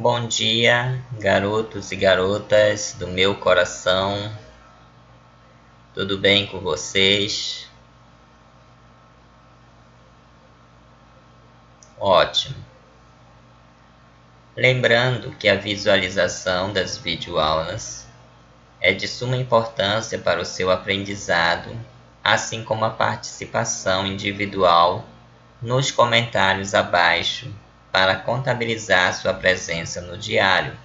Bom dia, garotos e garotas do meu coração. Tudo bem com vocês? Ótimo. Lembrando que a visualização das videoaulas é de suma importância para o seu aprendizado, assim como a participação individual nos comentários abaixo para contabilizar sua presença no diário.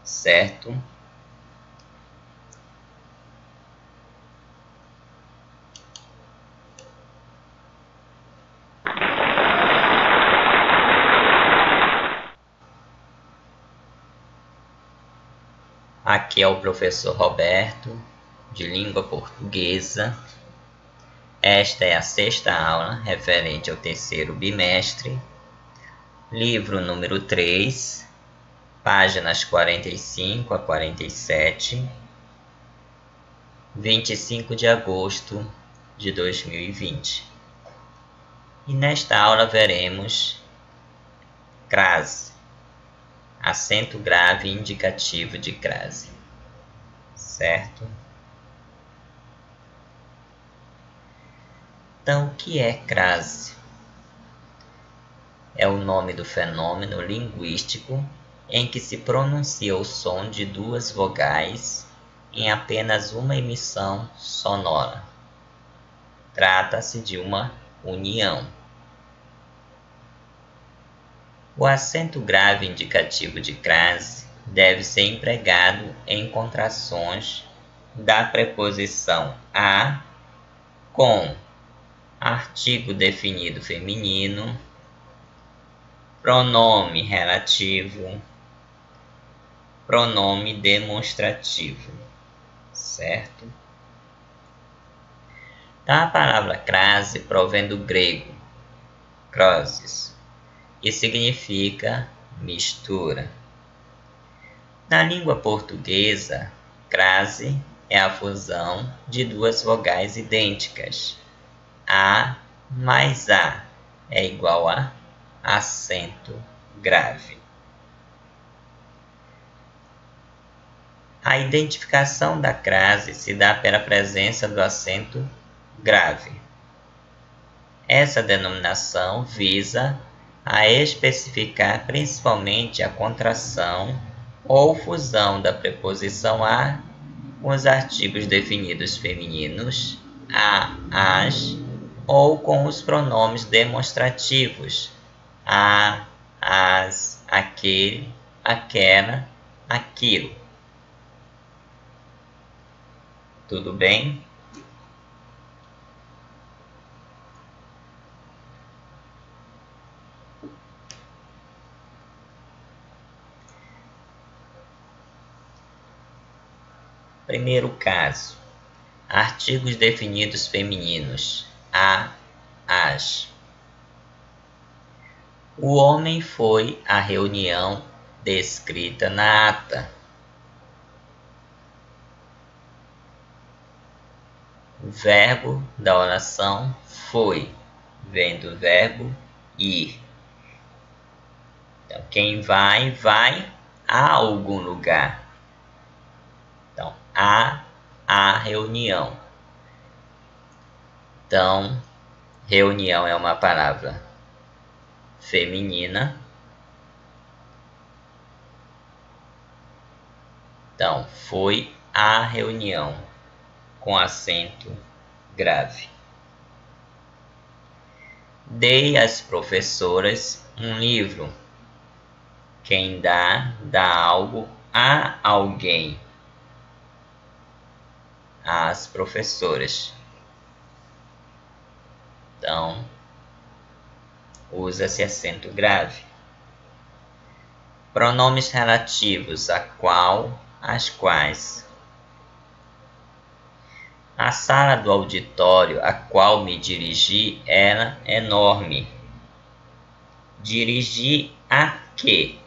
Certo? Aqui é o professor Roberto, de língua portuguesa. Esta é a sexta aula, referente ao terceiro bimestre, livro número 3, páginas 45 a 47, 25 de agosto de 2020. E nesta aula veremos crase, acento grave indicativo de crase, certo? Então, o que é crase? É o nome do fenômeno linguístico em que se pronuncia o som de duas vogais em apenas uma emissão sonora. Trata-se de uma união. O acento grave indicativo de crase deve ser empregado em contrações da preposição a com artigo definido feminino, pronome relativo, pronome demonstrativo, certo? A palavra crase provém do grego krosis, que significa mistura. Na língua portuguesa, crase é a fusão de duas vogais idênticas. A mais A é igual a acento grave. A identificação da crase se dá pela presença do acento grave. Essa denominação visa a especificar principalmente a contração ou fusão da preposição a com os artigos definidos femininos a, as, ou com os pronomes demonstrativos a, as, aquele, aquela, aquilo. Tudo bem? Primeiro caso, artigos definidos femininos a, as. O homem foi à reunião descrita na ata. O verbo da oração foi, vem do verbo ir. Então, quem vai, vai a algum lugar. Então, a reunião. Então, reunião é uma palavra feminina. Então, foi à reunião, com acento grave. Dei às professoras um livro. Quem dá, dá algo a alguém. Às professoras. Então, usa-se acento grave. Pronomes relativos a qual, as quais. A sala do auditório a qual me dirigi era enorme. Dirigi a quê?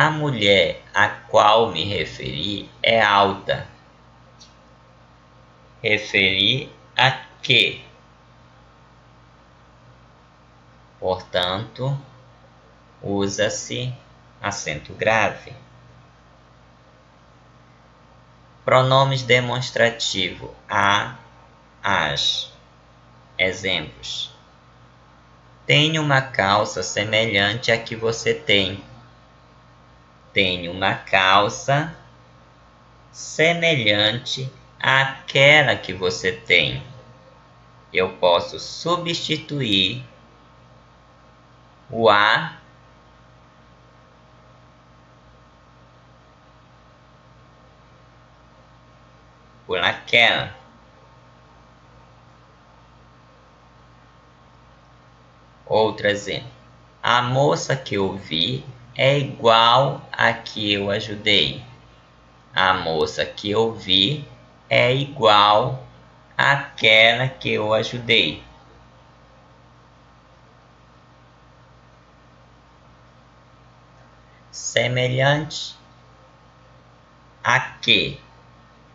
A mulher a qual me referi é alta. Referi a que? Portanto, usa-se acento grave. Pronomes demonstrativos a, as. Exemplos. Tenho uma calça semelhante à que você tem. Tenho uma calça semelhante àquela que você tem. Eu posso substituir o a por aquela. Outro exemplo. A moça que eu vi é igual à que eu ajudei. A moça que eu vi é igual àquela que eu ajudei. Semelhante a que,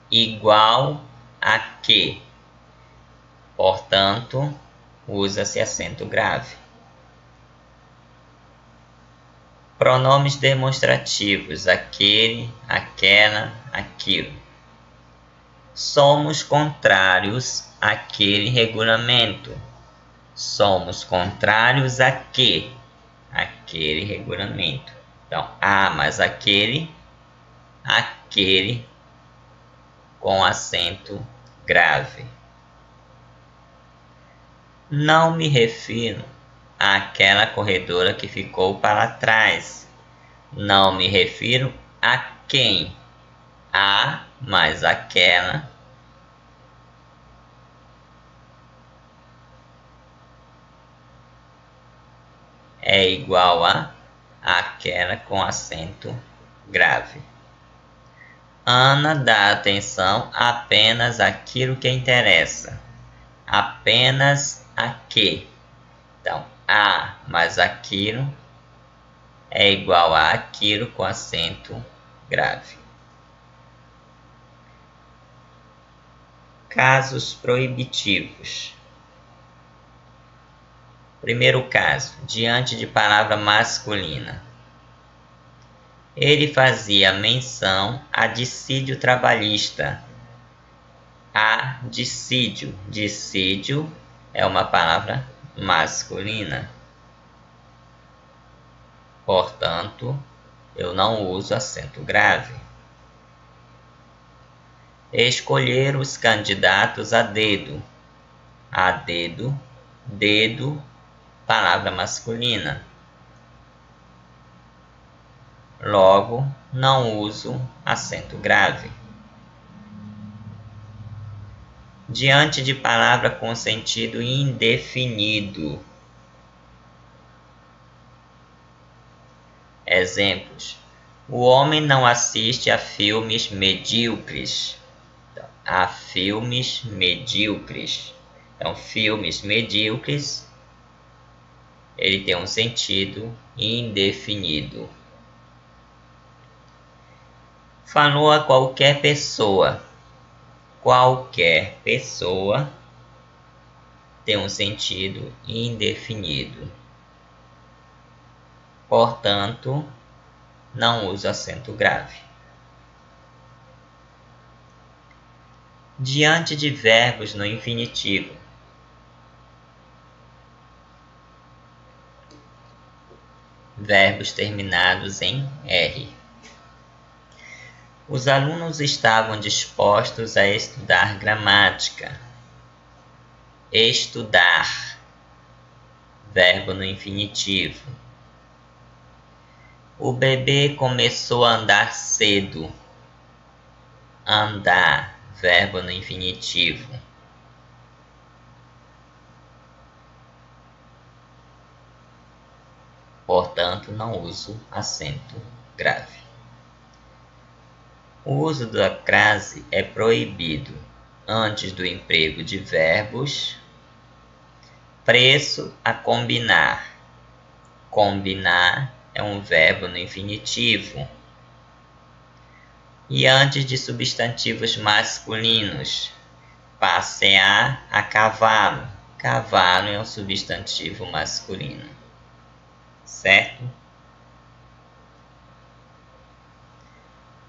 igual a que. Portanto, usa-se acento grave. Pronomes demonstrativos: aquele, aquela, aquilo. Somos contrários àquele regulamento. Somos contrários a que? Aquele regulamento. Então, mas aquele com acento grave. Não me refiro àquela corredora que ficou para trás. Não me refiro a quem. Mais aquela. É igual a aquela com acento grave. Ana dá atenção apenas àquilo que interessa. Apenas a que. Então, mais aquilo é igual a aquilo com acento grave. Casos proibitivos. Primeiro caso, diante de palavra masculina. Ele fazia menção a dissídio trabalhista. A dissídio. Dissídio é uma palavra masculina. Portanto, eu não uso acento grave. Escolher os candidatos a dedo. A dedo, dedo, palavra masculina. Logo, não uso acento grave. Diante de palavra com sentido indefinido. Exemplos. O homem não assiste a filmes medíocres. A filmes medíocres. Então, filmes medíocres, ele tem um sentido indefinido. Falou a qualquer pessoa. Qualquer pessoa tem um sentido indefinido. Portanto, não uso acento grave. Diante de verbos no infinitivo. Verbos terminados em R. Os alunos estavam dispostos a estudar gramática. Estudar. Verbo no infinitivo. O bebê começou a andar cedo. Andar. Verbo no infinitivo. Portanto, não uso acento grave. O uso da crase é proibido antes do emprego de verbos. Preço a combinar. Combinar é um verbo no infinitivo. E antes de substantivos masculinos, passear a cavalo. Cavalo é um substantivo masculino, certo?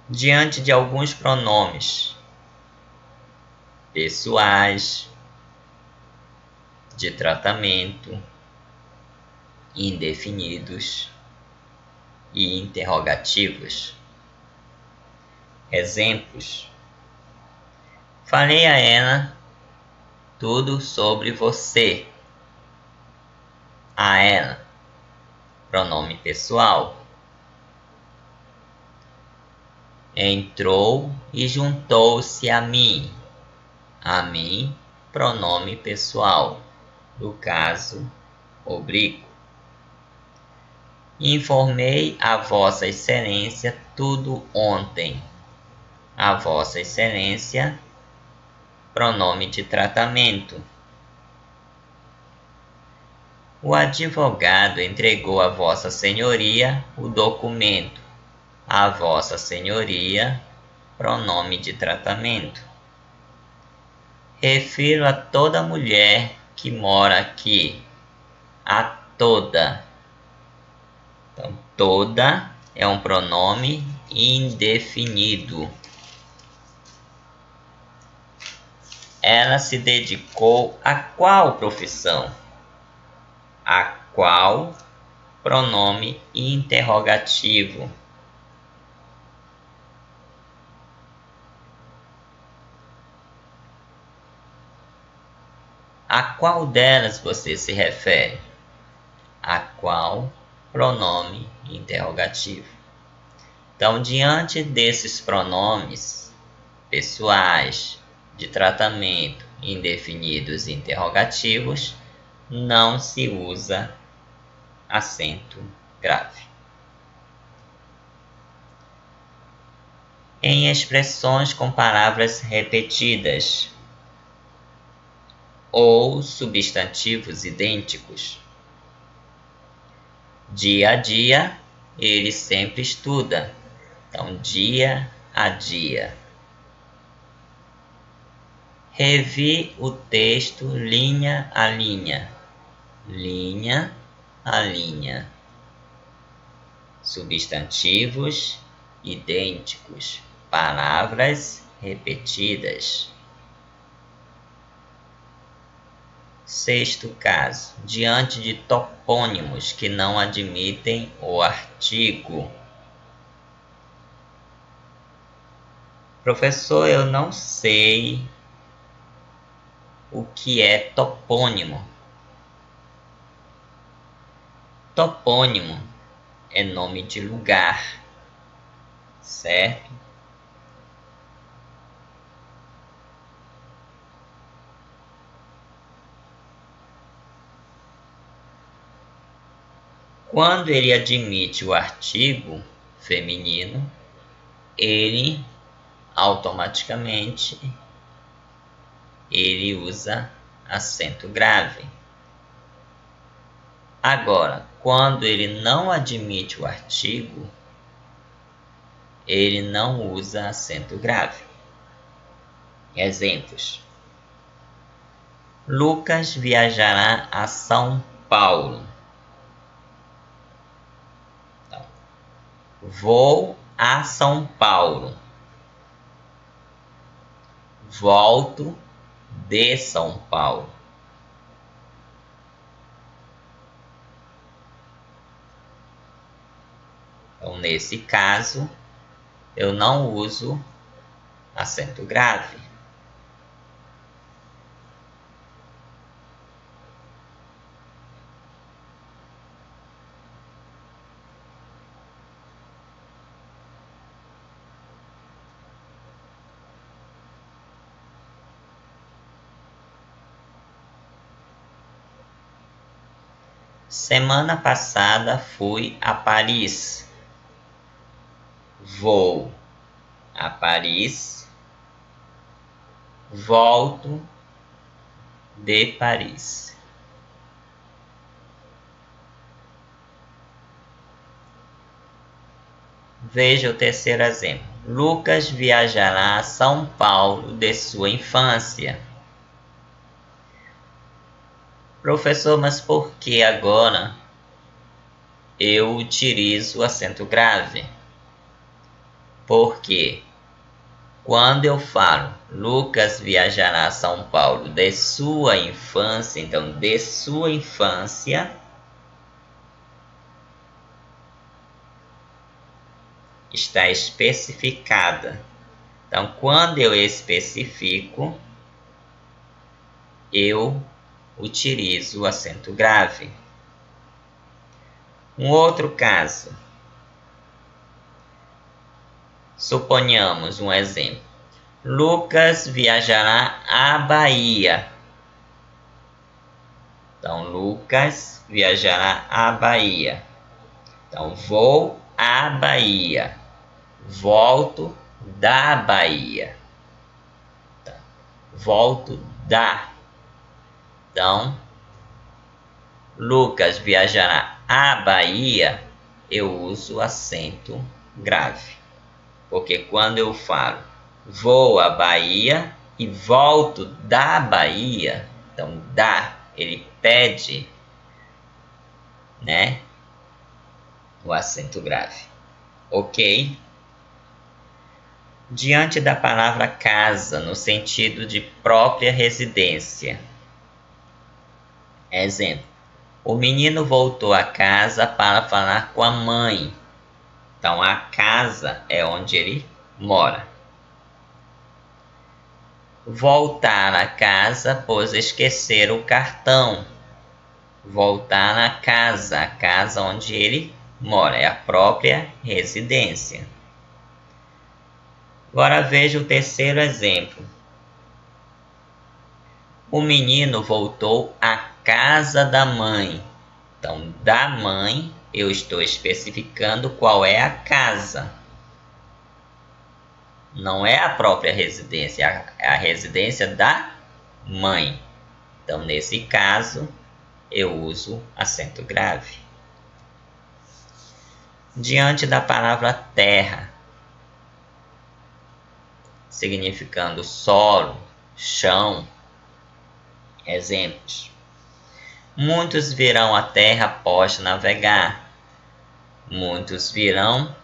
Diante de alguns pronomes pessoais, de tratamento, indefinidos e interrogativos. Exemplos: falei a ela tudo sobre você. A ela, pronome pessoal. Entrou e juntou-se a mim. A mim, pronome pessoal, do caso oblíquo. Informei a Vossa Excelência tudo ontem. A Vossa Excelência, pronome de tratamento. O advogado entregou a Vossa Senhoria o documento. A Vossa Senhoria, pronome de tratamento. Refiro a toda mulher que mora aqui. A toda. Então, toda é um pronome indefinido. Ela se dedicou a qual profissão? A qual, pronome interrogativo. A qual delas você se refere? A qual, pronome interrogativo. Então, diante desses pronomes pessoais, de tratamento, indefinidos e interrogativos, não se usa acento grave. Em expressões com palavras repetidas ou substantivos idênticos. Dia a dia, ele sempre estuda. Então, dia a dia. Revi o texto linha a linha. Linha a linha. Substantivos idênticos. Palavras repetidas. Sexto caso, diante de topônimos que não admitem o artigo. Professor, eu não sei o que é topônimo. Topônimo é nome de lugar, certo? Quando ele admite o artigo feminino, ele automaticamente usa acento grave. Agora, quando ele não admite o artigo, ele não usa acento grave. Exemplos: Lucas viajará a São Paulo. Então, vou a São Paulo. Volto de São Paulo. Então, nesse caso, eu não uso acento grave. Semana passada fui a Paris. Vou a Paris. Volto de Paris. Veja o terceiro exemplo. Lucas viajará a São Paulo de sua infância. Professor, mas por que agora eu utilizo o acento grave? Porque quando eu falo Lucas viajará a São Paulo de sua infância, então de sua infância, está especificada. Então, quando eu especifico, eu utilizo o acento grave. Um outro caso. Suponhamos um exemplo. Lucas viajará à Bahia. Então, Lucas viajará à Bahia. Então, vou à Bahia. Volto da Bahia. Então, volto da. Então, Lucas viajará à Bahia, eu uso acento grave. Porque quando eu falo vou à Bahia e volto da Bahia, então da, ele pede, né, o acento grave. Ok? Diante da palavra casa, no sentido de própria residência. Exemplo. O menino voltou a casa para falar com a mãe. Então, a casa é onde ele mora. Voltar a casa, pois esquecer o cartão. Voltar na casa, a casa onde ele mora, é a própria residência. Agora veja o terceiro exemplo. O menino voltou à casa da mãe. Então, da mãe, eu estou especificando qual é a casa. Não é a própria residência, é a residência da mãe. Então, nesse caso, eu uso acento grave. Diante da palavra terra, significando solo, chão. Exemplos. Muitos virão à terra após navegar. Muitos virão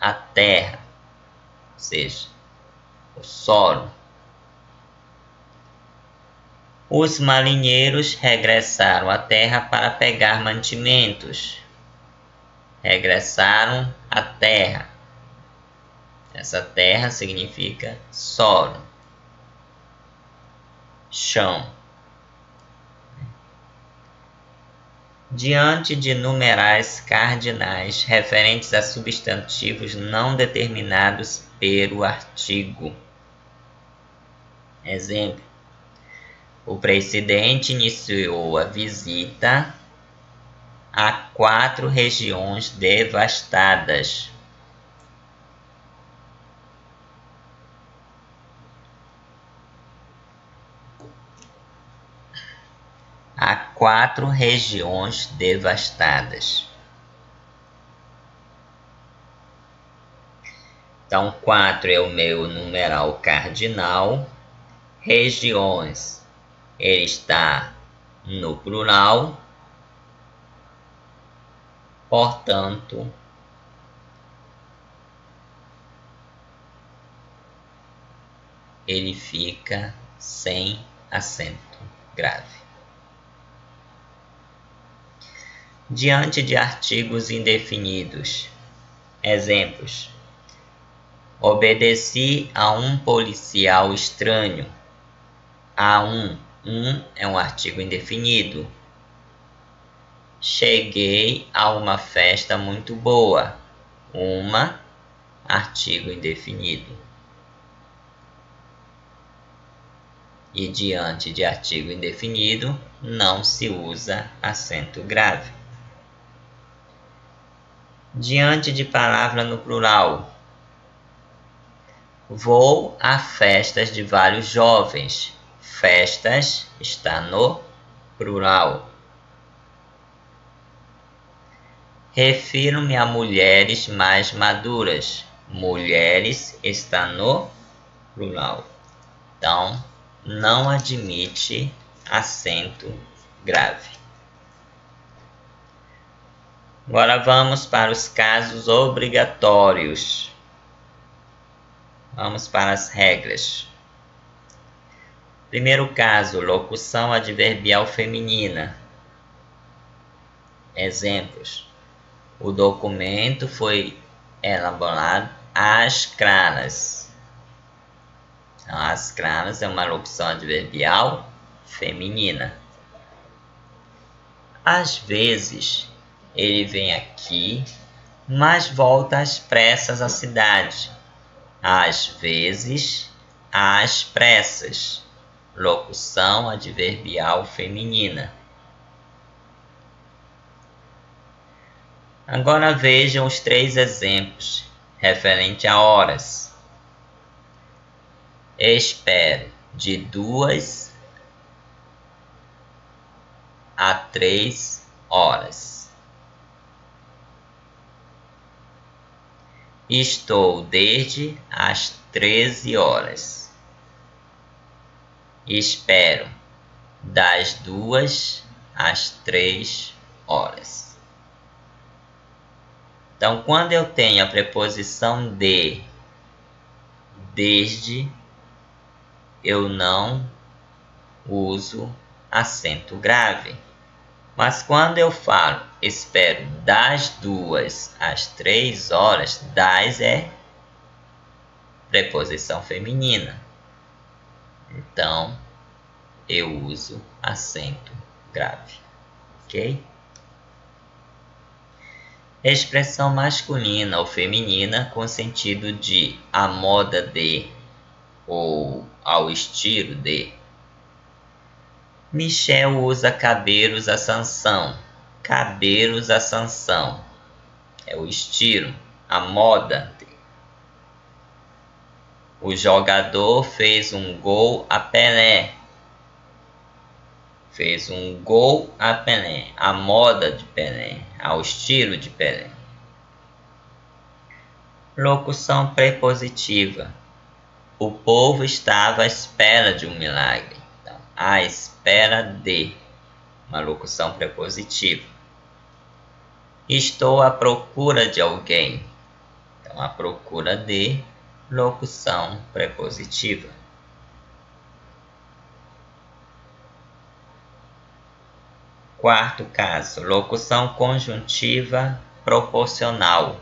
à terra, ou seja, o solo. Os marinheiros regressaram à terra para pegar mantimentos. Regressaram à terra. Essa terra significa solo, chão. Diante de numerais cardinais referentes a substantivos não determinados pelo artigo. Exemplo. O presidente iniciou a visita a 4 regiões devastadas. Há 4 regiões devastadas. Então, 4 é o meu numeral cardinal. Regiões, ele está no plural. Portanto, ele fica sem acento grave. Diante de artigos indefinidos. Exemplos. Obedeci a um policial estranho. A um é um artigo indefinido. Cheguei a uma festa muito boa. Uma, artigo indefinido. E diante de artigo indefinido, não se usa acento grave. Diante de palavra no plural. Vou a festas de vários jovens. Festas está no plural. Refiro-me a mulheres mais maduras. Mulheres está no plural. Então, não admite acento grave. Agora vamos para os casos obrigatórios. Vamos para as regras. Primeiro caso, locução adverbial feminina. Exemplos. O documento foi elaborado às claras. Então, às claras é uma locução adverbial feminina. Às vezes, ele vem aqui, mas volta às pressas à cidade. Às vezes, às pressas. Locução adverbial feminina. Agora vejam os 3 exemplos referente a horas. Espero de 2 a 3 horas. Estou desde as 13 horas. Espero das 2 às 3 horas. Então, quando eu tenho a preposição de, desde, eu não uso acento grave. Mas quando eu falo, espero das 2 às 3 horas, das é preposição feminina. Então, eu uso acento grave. Ok? Expressão masculina ou feminina com sentido de a moda de ou ao estilo de. Michel usa cabelos a Sansão. Cabelos a Sansão é o estilo, a moda. O jogador fez um gol a Pelé. Fez um gol a Pelé, a moda de Pelé, ao estilo de Pelé. Locução prepositiva. O povo estava à espera de um milagre. Então, à espera de, uma locução prepositiva. Estou à procura de alguém. Então, à procura de, locução prepositiva. Quarto caso, locução conjuntiva proporcional.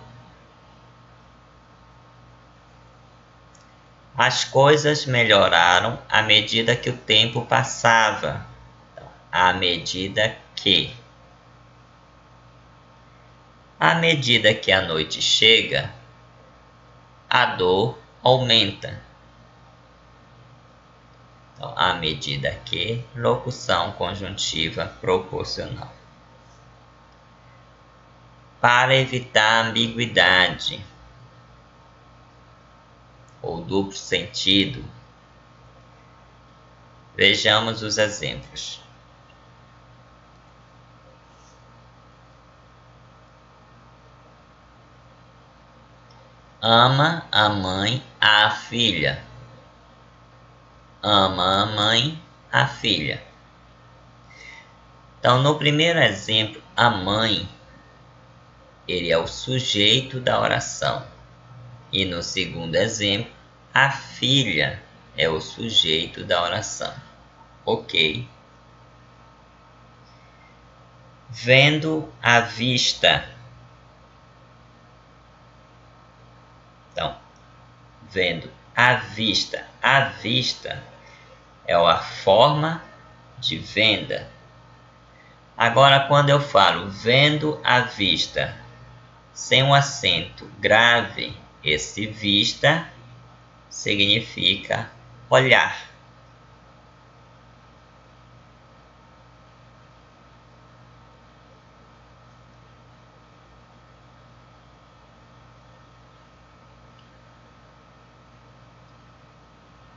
As coisas melhoraram à medida que o tempo passava. Então, à medida que. À medida que a noite chega, a dor aumenta. Então, à medida que, locução conjuntiva proporcional. Para evitar ambiguidade ou duplo sentido, vejamos os exemplos. Ama a mãe a filha. Ama a mãe a filha. Então, no primeiro exemplo, a mãe, ele é o sujeito da oração. E no segundo exemplo, a filha é o sujeito da oração. Ok. Vendo à vista. Então, vendo à vista. À vista é a forma de venda. Agora, quando eu falo vendo à vista, sem um acento grave, esse vista significa olhar.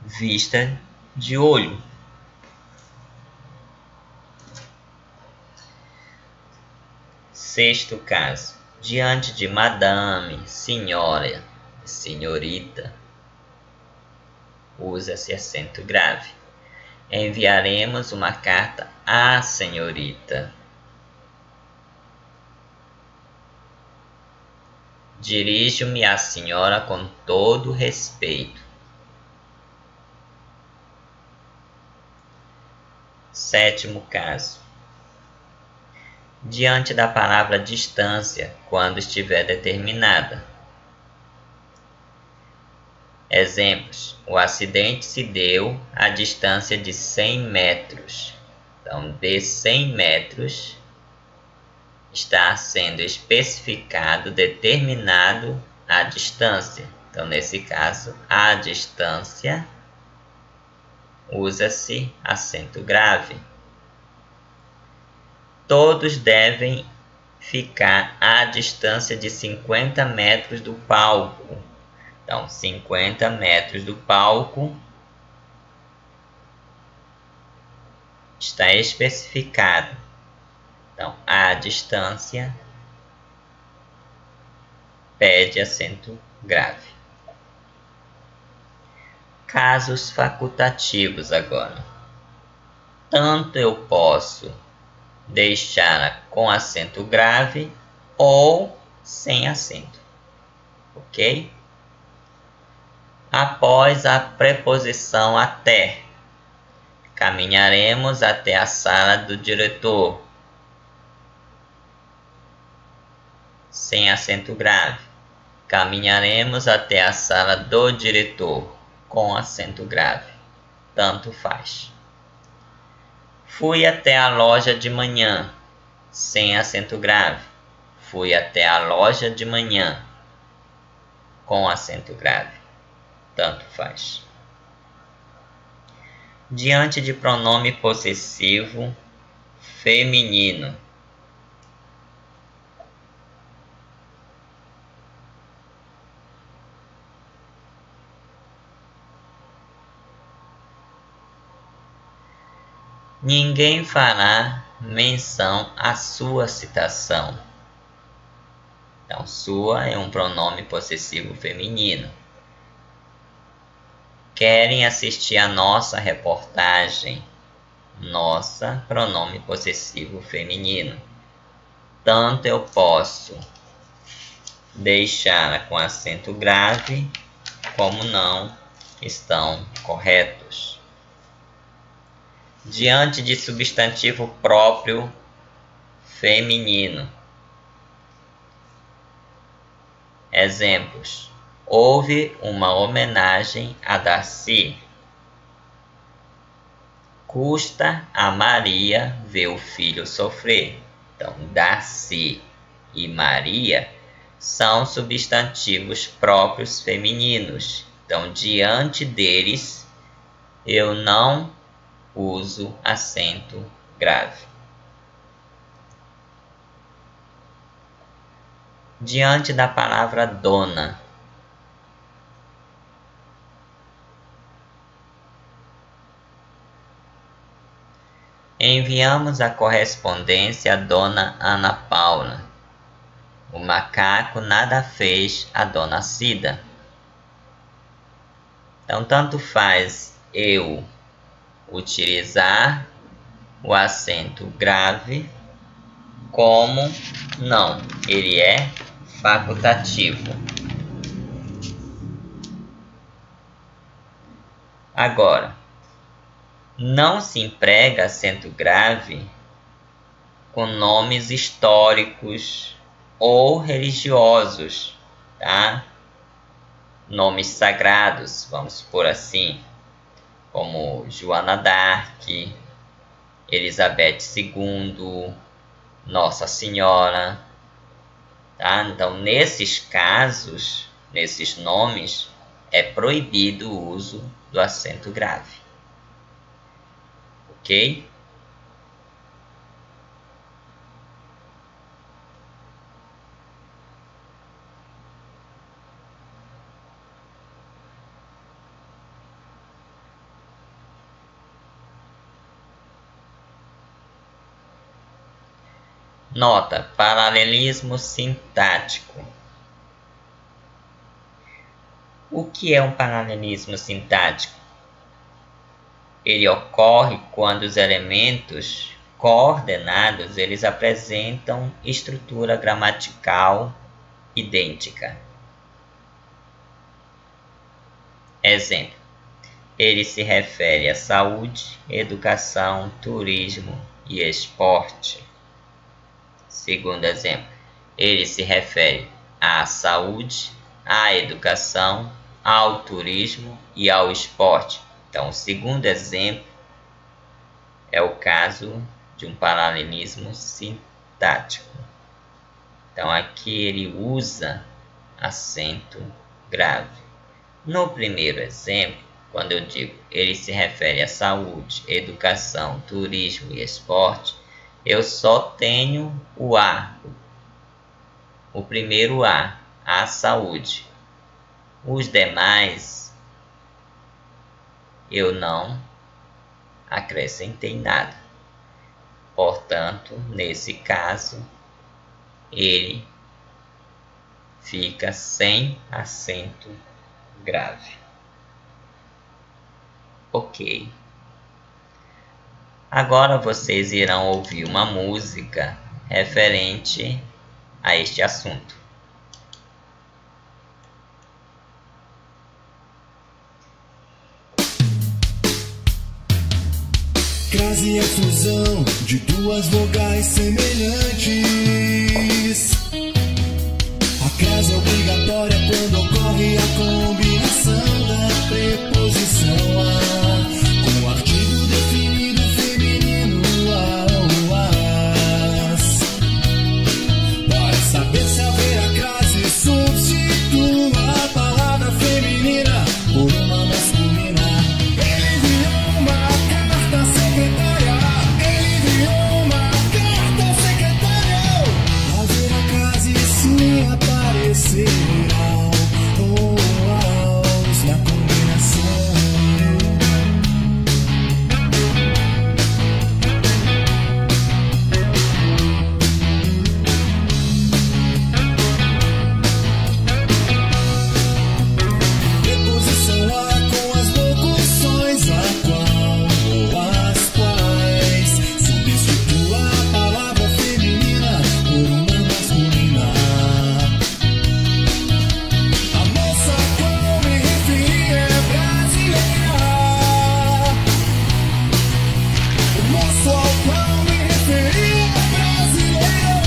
Vista de olho. Sexto caso. Diante de madame, senhora, senhorita, usa-se acento grave. Enviaremos uma carta à senhorita. Dirijo-me à senhora com todo respeito. Sétimo caso. Diante da palavra distância, quando estiver determinada. Exemplos. O acidente se deu à distância de 100 metros. Então, de 100 metros está sendo especificado, determinado a distância. Então, nesse caso, a distância usa-se acento grave. Todos devem ficar à distância de 50 metros do palco. Então, 50 metros do palco está especificado. Então, a distância pede acento grave. Casos facultativos agora. Tanto eu posso deixar com acento grave ou sem acento. Ok? Após a preposição até, caminharemos até a sala do diretor. Sem acento grave. Caminharemos até a sala do diretor. Com acento grave. Tanto faz. Fui até a loja de manhã. Sem acento grave. Fui até a loja de manhã. Com acento grave. Tanto faz. Diante de pronome possessivo feminino. Ninguém fará menção à sua citação. Então, sua é um pronome possessivo feminino. Querem assistir a nossa reportagem. Nossa, pronome possessivo feminino. Tanto eu posso deixar com acento grave, como não estão corretos. Diante de substantivo próprio feminino. Exemplos. Houve uma homenagem a Darcy. Custa a Maria ver o filho sofrer. Então, Darcy e Maria são substantivos próprios femininos. Então, diante deles, eu não uso acento grave. Diante da palavra dona. Enviamos a correspondência à dona Ana Paula. O macaco nada fez a dona Cida. Então, tanto faz eu utilizar o acento grave como não. Ele é facultativo. Agora, não se emprega acento grave com nomes históricos ou religiosos, tá? Nomes sagrados, vamos por assim, como Joana d'Arc, Elizabeth II, Nossa Senhora, tá? Então, nesses casos, nesses nomes, é proibido o uso do acento grave. Ok? Nota: paralelismo sintático. O que é um paralelismo sintático? Ele ocorre quando os elementos coordenados eles apresentam estrutura gramatical idêntica. Exemplo: ele se refere à saúde, educação, turismo e esporte. Segundo exemplo: ele se refere à saúde, à educação, ao turismo e ao esporte. Então, o segundo exemplo é o caso de um paralelismo sintático. Então, aqui ele usa acento grave. No primeiro exemplo, quando eu digo ele se refere à saúde, educação, turismo e esporte, eu só tenho o A, o primeiro A, a saúde. Os demais eu não acrescentei nada. Portanto, nesse caso, ele fica sem acento grave. Ok. Agora vocês irão ouvir uma música referente a este assunto. Crase é fusão de duas vogais semelhantes. A crase é obrigatória quando ocorre a combinação da preposição a com o artigo definido feminino as. Para saber se haver a crase, substitua a palavra feminina por uma masculina. Ele enviou uma carta à secretária. Haver a crase se aparecerá ou aos na combinação. Preposição a com as locuções a qual ou as quais substitua a palavra feminina por uma masculina. A moça a qual me referi é brasileira. O moço ao qual me referi é brasileiro.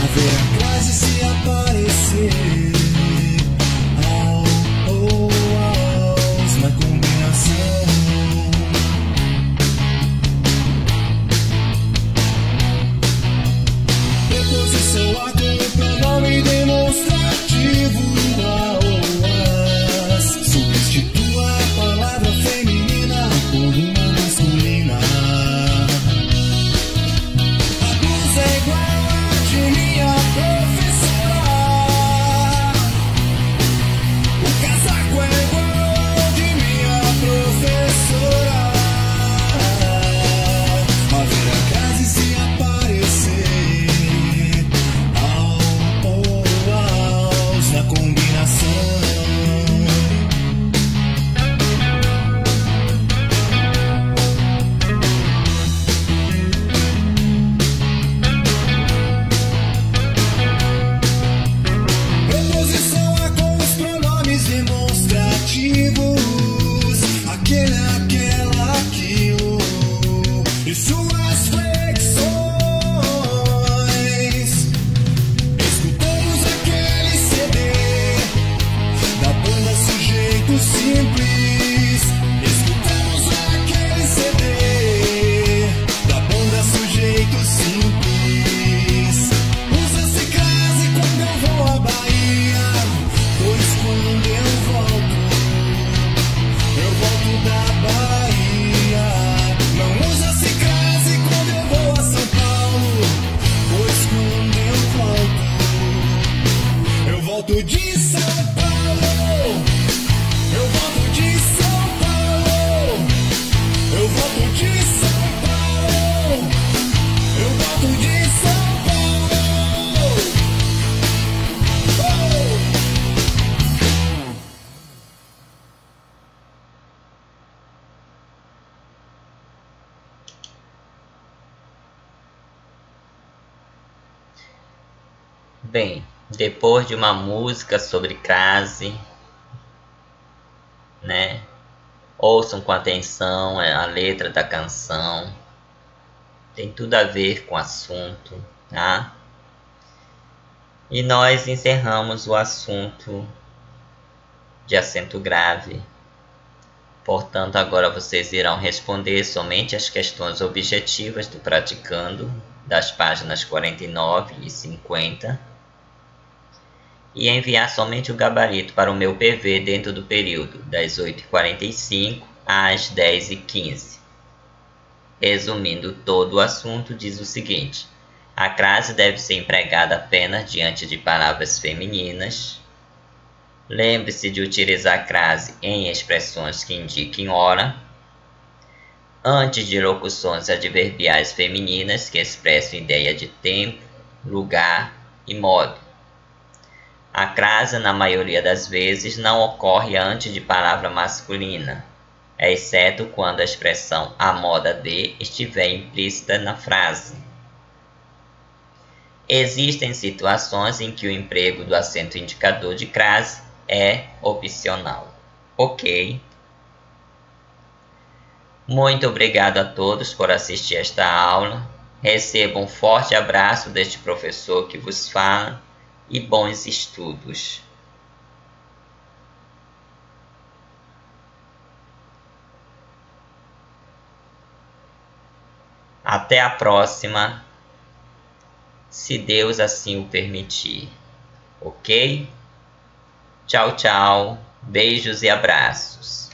Haver a crase se aparecer ao ou aos na combinação. Preposição a com o pronome demonstrativo a ou as. Substitua a palavra feminina por uma masculina. Bem, depois de uma música sobre crase, né? Ouçam com atenção a letra da canção. Tem tudo a ver com o assunto, tá? E nós encerramos o assunto de acento grave. Portanto, agora vocês irão responder somente as questões objetivas do Praticando, das páginas 49 e 50, e enviar somente o gabarito para o meu PV dentro do período das 8h45 às 10h15. Resumindo todo o assunto, diz o seguinte: a crase deve ser empregada apenas diante de palavras femininas. Lembre-se de utilizar crase em expressões que indiquem hora, antes de locuções adverbiais femininas que expressam ideia de tempo, lugar e modo. A crase, na maioria das vezes, não ocorre antes de palavra masculina, exceto quando a expressão "a moda de" estiver implícita na frase. Existem situações em que o emprego do acento indicador de crase é opcional. Ok? Muito obrigado a todos por assistir esta aula. Recebam um forte abraço deste professor que vos fala e bons estudos. Até a próxima, se Deus assim o permitir. Ok? Tchau, tchau. Beijos e abraços.